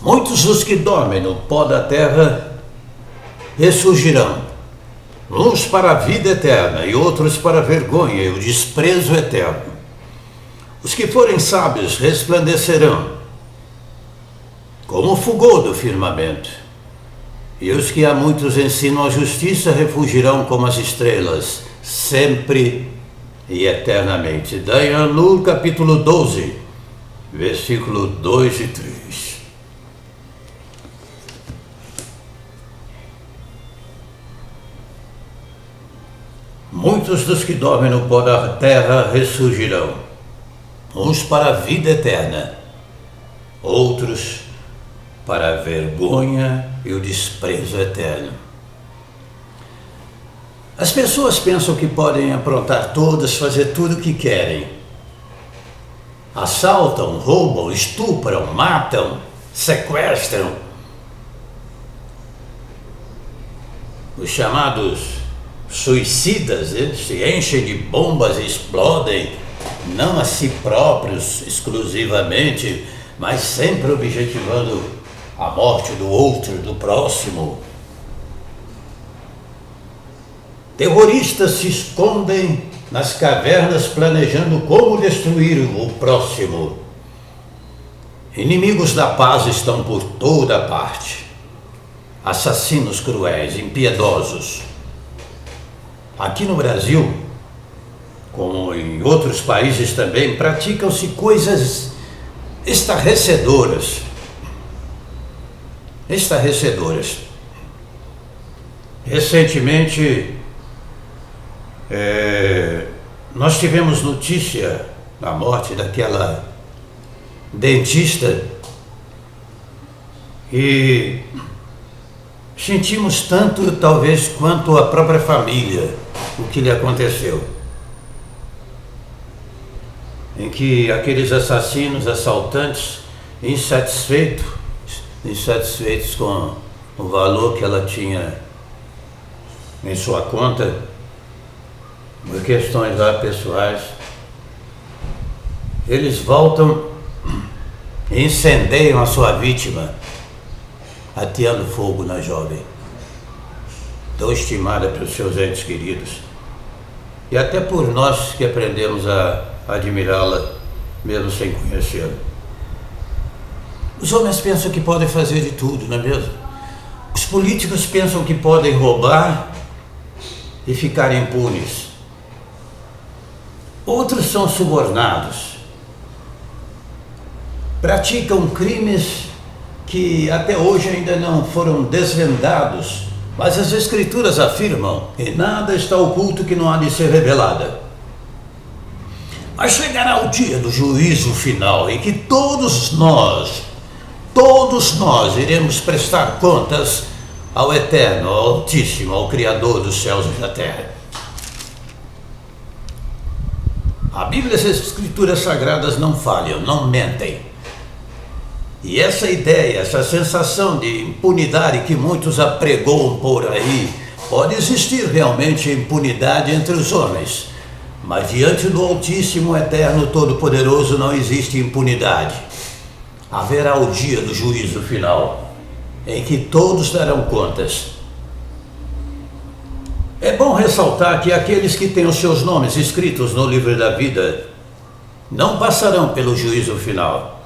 Muitos dos que dormem no pó da terra ressurgirão, uns para a vida eterna e outros para a vergonha e o desprezo eterno. Os que forem sábios resplandecerão como o fulgor do firmamento, e os que a muitos ensinam a justiça refugirão como as estrelas, sempre e eternamente. Daniel, capítulo 12, versículo 2 e 3. Muitos dos que dormem no pó da terra ressurgirão, uns para a vida eterna, outros para a vergonha e o desprezo eterno. As pessoas pensam que podem aprontar todas, fazer tudo o que querem. Assaltam, roubam, estupram, matam, sequestram. Os chamados suicidas se enchem de bombas e explodem, não a si próprios exclusivamente, mas sempre objetivando a morte do outro, do próximo. Terroristas se escondem nas cavernas planejando como destruir o próximo. Inimigos da paz estão por toda parte. Assassinos cruéis, impiedosos. Aqui no Brasil, como em outros países também, praticam-se coisas estarrecedoras. Recentemente, nós tivemos notícia da morte daquela dentista e sentimos tanto, talvez, quanto a própria família, o que lhe aconteceu. Em que aqueles assassinos, assaltantes, insatisfeitos com o valor que ela tinha em sua conta, por questões lá pessoais, eles voltam e incendeiam a sua vítima, ateando fogo na jovem, tão estimada pelos seus entes queridos, e até por nós que aprendemos a admirá-la, mesmo sem conhecê-la. Os homens pensam que podem fazer de tudo, não é mesmo? Os políticos pensam que podem roubar e ficar impunes. Outros são subornados. Praticam crimes que até hoje ainda não foram desvendados, mas as Escrituras afirmam que nada está oculto que não há de ser revelado. Mas chegará o dia do juízo final em que todos nós iremos prestar contas ao Eterno, ao Altíssimo, ao Criador dos céus e da terra. A Bíblia e as Escrituras Sagradas não falham, não mentem. E essa ideia, essa sensação de impunidade que muitos apregoam por aí, pode existir realmente impunidade entre os homens, mas diante do Altíssimo, Eterno, Todo-Poderoso não existe impunidade. Haverá o dia do juízo final, em que todos darão contas. É bom ressaltar que aqueles que têm os seus nomes escritos no livro da vida não passarão pelo juízo final.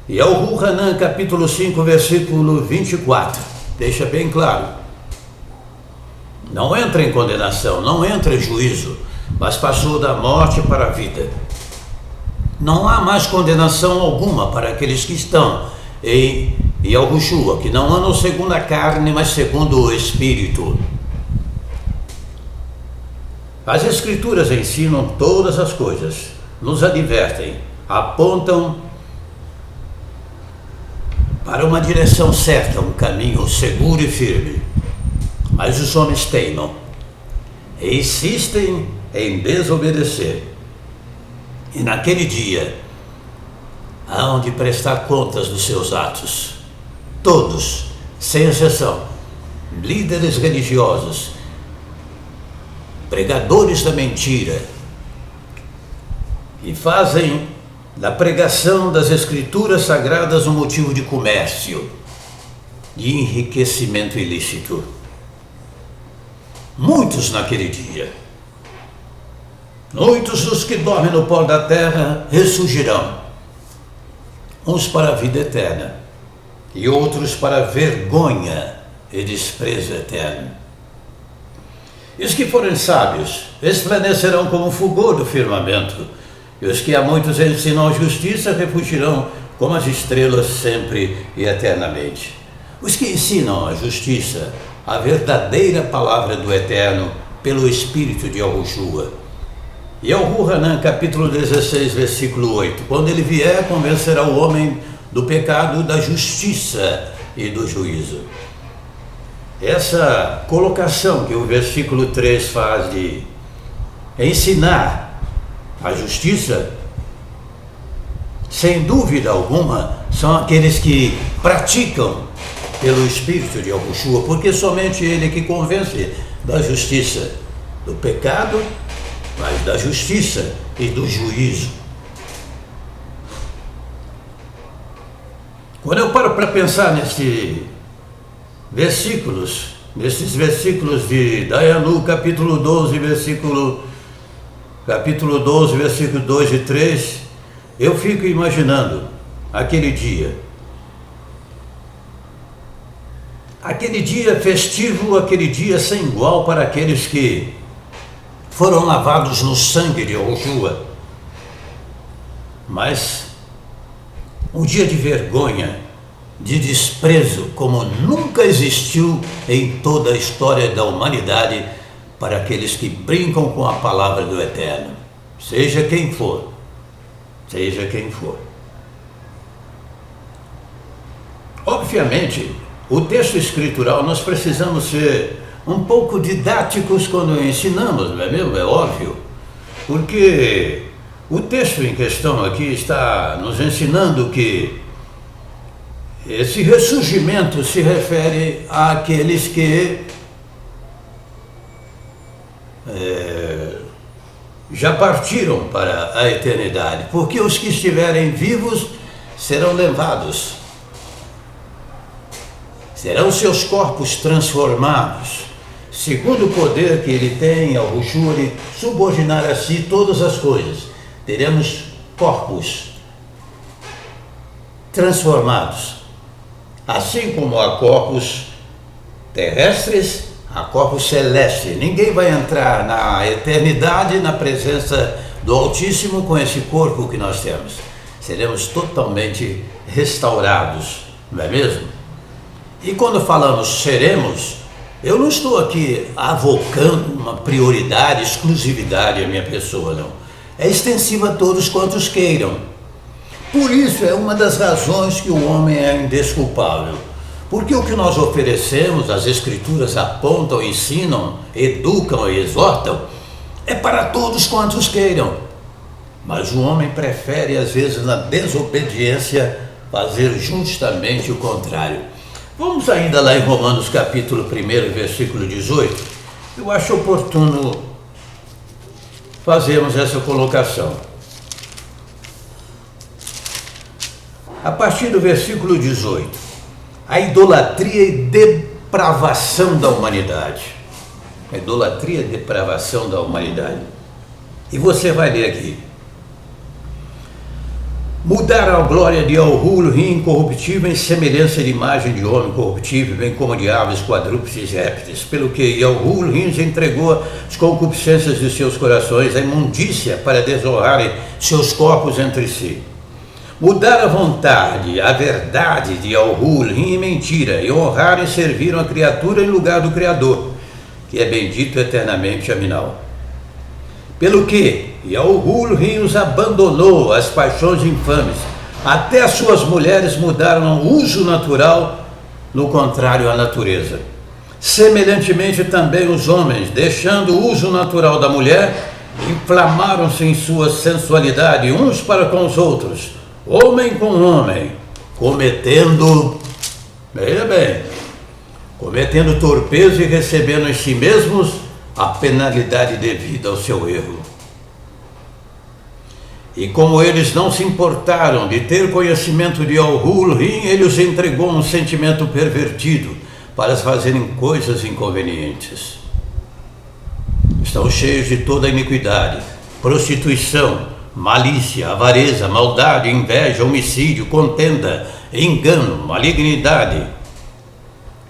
E Al-Hanan, capítulo 5, versículo 24, deixa bem claro. Não entra em condenação, não entra em juízo, mas passou da morte para a vida. Não há mais condenação alguma para aqueles que estão em Yahushua, que não andam segundo a carne, mas segundo o Espírito. As Escrituras ensinam todas as coisas, nos advertem, apontam para uma direção certa, um caminho seguro e firme. Mas os homens teimam e insistem em desobedecer. E naquele dia, hão de prestar contas dos seus atos. Todos, sem exceção, líderes religiosos, pregadores da mentira, e fazem da pregação das Escrituras Sagradas um motivo de comércio, de enriquecimento ilícito. Muitos naquele dia, muitos dos que dormem no pó da terra ressurgirão, uns para a vida eterna e outros para a vergonha e desprezo eterno. E os que forem sábios resplandecerão como o fulgor do firmamento, e os que a muitos ensinam a justiça refugirão como as estrelas sempre e eternamente. Os que ensinam a justiça, a verdadeira palavra do Eterno, pelo Espírito de Yahushua. Yahu Hanan, capítulo 16, versículo 8. Quando ele vier, convencerá o homem do pecado, da justiça e do juízo. Essa colocação que o versículo 3 faz de ensinar a justiça, sem dúvida alguma, são aqueles que praticam pelo Espírito de Yahushua, porque somente ele que convence da justiça, do pecado, mas da justiça e do juízo. Quando eu paro para pensar nesses versículos de Dayanu, capítulo 12, versículo 2 e 3, eu fico imaginando aquele dia festivo, aquele dia sem igual para aqueles que foram lavados no sangue de Yahushua, mas um dia de vergonha, de desprezo, como nunca existiu em toda a história da humanidade, para aqueles que brincam com a palavra do Eterno, seja quem for, seja quem for. Obviamente, o texto escritural, nós precisamos ser um pouco didáticos quando ensinamos, não é mesmo? É óbvio, porque o texto em questão aqui está nos ensinando que esse ressurgimento se refere àqueles que já partiram para a eternidade, porque os que estiverem vivos serão levados, serão seus corpos transformados, segundo o poder que ele tem ao Yahushua de subordinar a si todas as coisas. Teremos corpos transformados, assim como há corpos terrestres, há corpos celestes. Ninguém vai entrar na eternidade, na presença do Altíssimo, com esse corpo que nós temos. Seremos totalmente restaurados, não é mesmo? E quando falamos seremos, eu não estou aqui avocando uma prioridade, exclusividade à minha pessoa, não. É extensiva a todos quantos queiram. Por isso é uma das razões que o homem é indesculpável. Porque o que nós oferecemos, as Escrituras apontam, ensinam, educam e exortam, é para todos quantos queiram. Mas o homem prefere, às vezes, na desobediência, fazer justamente o contrário. Vamos ainda lá em Romanos capítulo 1, versículo 18. Eu acho oportuno fazermos essa colocação. A partir do versículo 18. A idolatria e depravação da humanidade. A idolatria e depravação da humanidade. E você vai ler aqui. Mudaram a glória de Yahu incorruptível em semelhança de imagem de homem corruptível, bem como de aves, quadrúpedes e répteis, pelo que Yahu entregou as concupiscências de seus corações, a imundícia, para desonrarem seus corpos entre si. Mudaram a vontade, a verdade de Yahu em mentira, e honraram e serviram a criatura em lugar do Criador, que é bendito eternamente. Aminal. Pelo que Yahu os abandonou às paixões infames, até as suas mulheres mudaram o uso natural, no contrário à natureza. Semelhantemente também os homens, deixando o uso natural da mulher, inflamaram-se em sua sensualidade uns para com os outros, homem com homem, cometendo torpeza e recebendo em si mesmos a penalidade devida ao seu erro. E como eles não se importaram de ter conhecimento de Al-Hulhin, ele os entregou um sentimento pervertido para fazerem coisas inconvenientes. Estão cheios de toda iniquidade, prostituição, malícia, avareza, maldade, inveja, homicídio, contenda, engano, malignidade.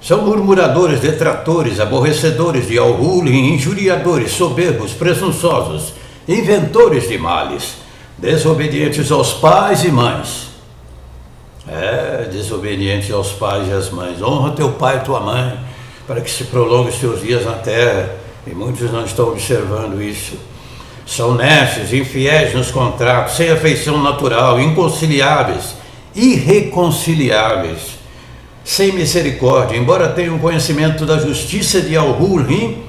São murmuradores, detratores, aborrecedores de Al-Hulhin, injuriadores, soberbos, presunçosos, inventores de males, desobedientes aos pais e mães. Desobedientes aos pais e às mães. Honra teu pai e tua mãe, para que se prolongue os teus dias na terra. E muitos não estão observando isso. São necios, infiéis nos contratos, sem afeição natural, inconciliáveis, irreconciliáveis, sem misericórdia, embora tenham conhecimento da justiça de Al-Hulhin,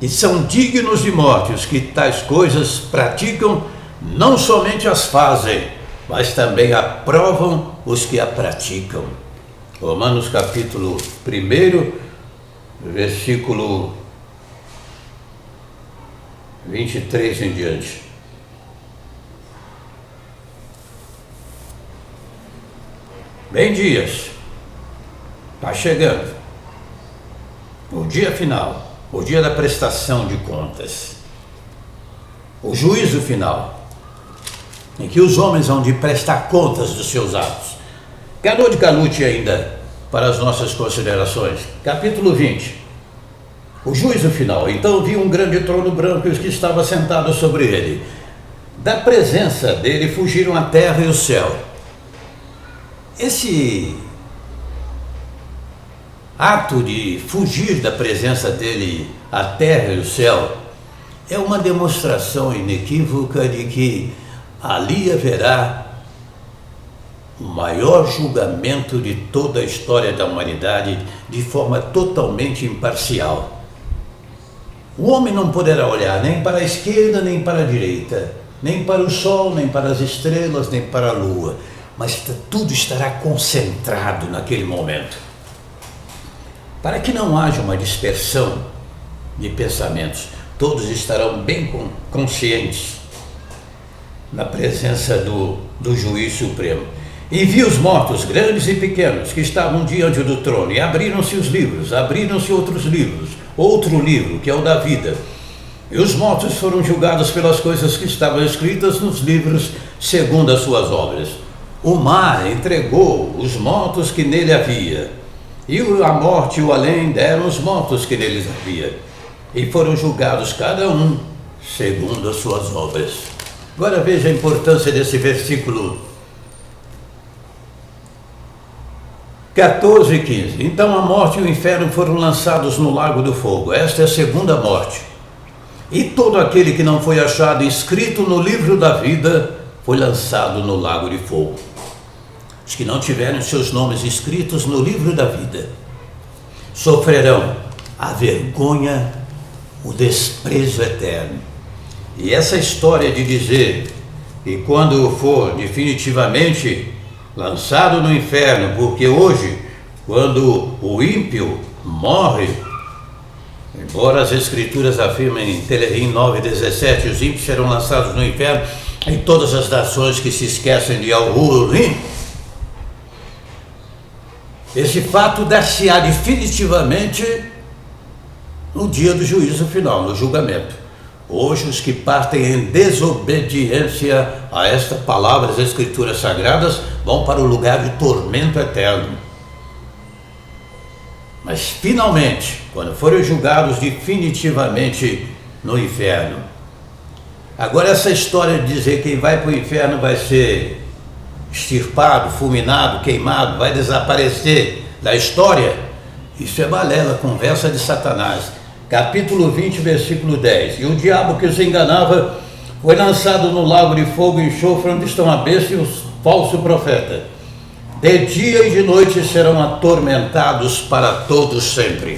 e são dignos de morte os que tais coisas praticam, não somente as fazem, mas também aprovam os que a praticam. Romanos capítulo 1, versículo 23 em diante. Bem dias, está chegando o dia final, o dia da prestação de contas, o juízo final, em que os homens vão de prestar contas dos seus atos. Gadol de Galut ainda, para as nossas considerações, capítulo 20, o juízo final. Então vi um grande trono branco e os que estavam sentados sobre ele. Da presença dele fugiram a terra e o céu. Esse ato de fugir da presença dele, a terra e o céu, é uma demonstração inequívoca de que ali haverá o maior julgamento de toda a história da humanidade de forma totalmente imparcial. O homem não poderá olhar nem para a esquerda, nem para a direita, nem para o sol, nem para as estrelas, nem para a lua, mas tudo estará concentrado naquele momento. Para que não haja uma dispersão de pensamentos, todos estarão bem conscientes na presença do juiz supremo. E vi os mortos, grandes e pequenos, que estavam diante do trono, e abriram-se os livros, abriram-se outros livros, outro livro, que é o da vida. E os mortos foram julgados pelas coisas que estavam escritas nos livros, segundo as suas obras. O mar entregou os mortos que nele havia, e a morte e o além deram os mortos que neles havia, e foram julgados cada um segundo as suas obras. Agora veja a importância desse versículo 14 e 15. Então a morte e o inferno foram lançados no lago do fogo. Esta é a segunda morte. E todo aquele que não foi achado escrito no livro da vida foi lançado no lago de fogo. Os que não tiverem seus nomes escritos no livro da vida sofrerão a vergonha, o desprezo eterno. E essa história de dizer que quando for definitivamente lançado no inferno, porque hoje, quando o ímpio morre, embora as escrituras afirmem em Telerrim 9:17, os ímpios serão lançados no inferno, e todas as nações que se esquecem de Al-Hulhin, esse fato dar-se-á definitivamente no dia do juízo final, no julgamento. Hoje os que partem em desobediência a esta palavra das Escrituras Sagradas vão para o lugar de tormento eterno. Mas finalmente, quando forem julgados definitivamente no inferno. Agora essa história de dizer que quem vai para o inferno vai ser extirpado, fulminado, queimado, vai desaparecer da história, isso é balela, conversa de Satanás. Capítulo 20, versículo 10. E o diabo que os enganava foi lançado no lago de fogo e enxofre, onde estão a besta e o falso profeta. De dia e de noite serão atormentados para todos sempre.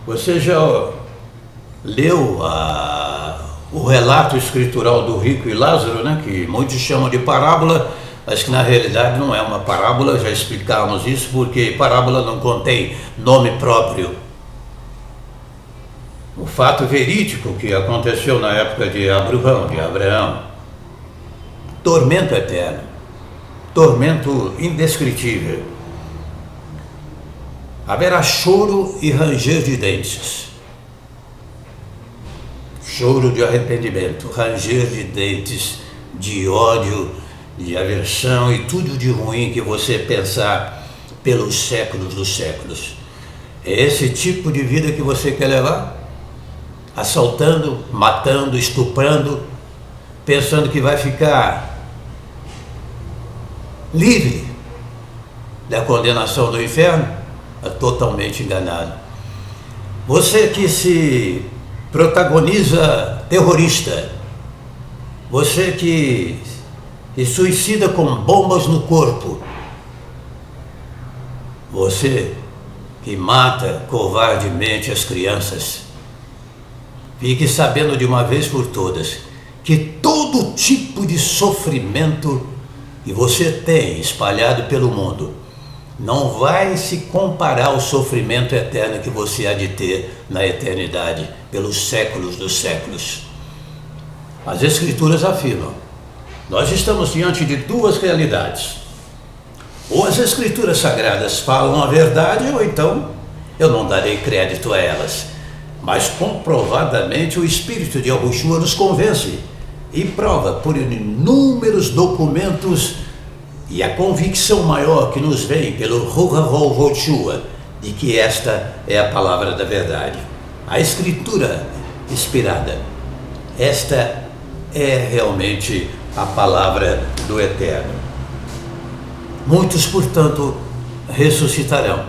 Você já leu o relato escritural do rico e Lázaro, né? Que muitos chamam de parábola, mas que na realidade não é uma parábola, já explicamos isso, porque parábola não contém nome próprio. O fato verídico que aconteceu na época de Abraão. Tormento eterno, tormento indescritível. Haverá choro e ranger de dentes. Choro de arrependimento, ranger de dentes, de ódio, de aversão e tudo de ruim que você pensar pelos séculos dos séculos. É esse tipo de vida que você quer levar? Assaltando, matando, estuprando, pensando que vai ficar livre da condenação do inferno? É totalmente enganado. Você que se protagoniza terrorista, você que se suicida com bombas no corpo, você que mata covardemente as crianças, fique sabendo de uma vez por todas que todo tipo de sofrimento que você tem espalhado pelo mundo não vai se comparar ao sofrimento eterno que você há de ter na eternidade, pelos séculos dos séculos. As Escrituras afirmam, nós estamos diante de duas realidades. Ou as Escrituras Sagradas falam a verdade, ou então eu não darei crédito a elas. Mas comprovadamente o Espírito de Yahushua nos convence e prova por inúmeros documentos e a convicção maior que nos vem pelo Ruach HaShua de que esta é a palavra da verdade. A Escritura inspirada, esta é realmente a palavra do Eterno. Muitos, portanto, ressuscitarão.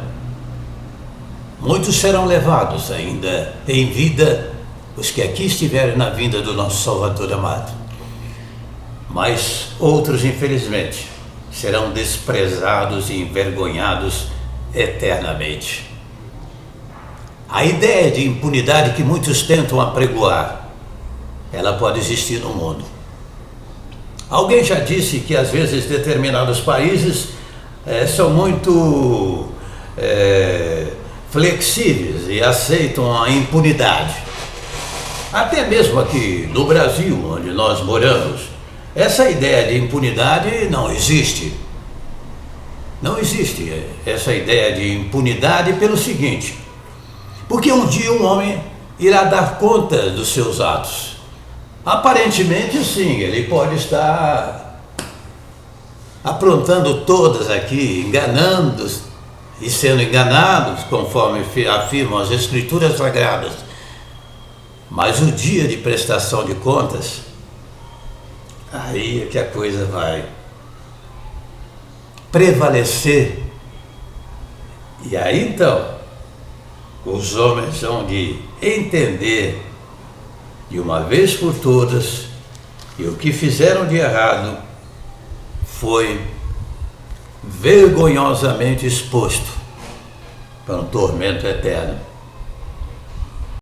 Muitos serão levados ainda em vida, os que aqui estiverem na vinda do nosso Salvador amado. Mas outros, infelizmente, serão desprezados e envergonhados eternamente. A ideia de impunidade que muitos tentam apregoar, ela pode existir no mundo. Alguém já disse que às vezes determinados países são muito flexíveis e aceitam a impunidade. Até mesmo aqui no Brasil, onde nós moramos, essa ideia de impunidade não existe. Não existe essa ideia de impunidade pelo seguinte, porque um dia um homem irá dar conta dos seus atos. Aparentemente sim, ele pode estar aprontando todas aqui, enganando e sendo enganados, conforme afirmam as Escrituras Sagradas. Mas o dia de prestação de contas, aí é que a coisa vai prevalecer. E aí então, os homens vão de entender de uma vez por todas que o que fizeram de errado foi vergonhosamente exposto para um tormento eterno.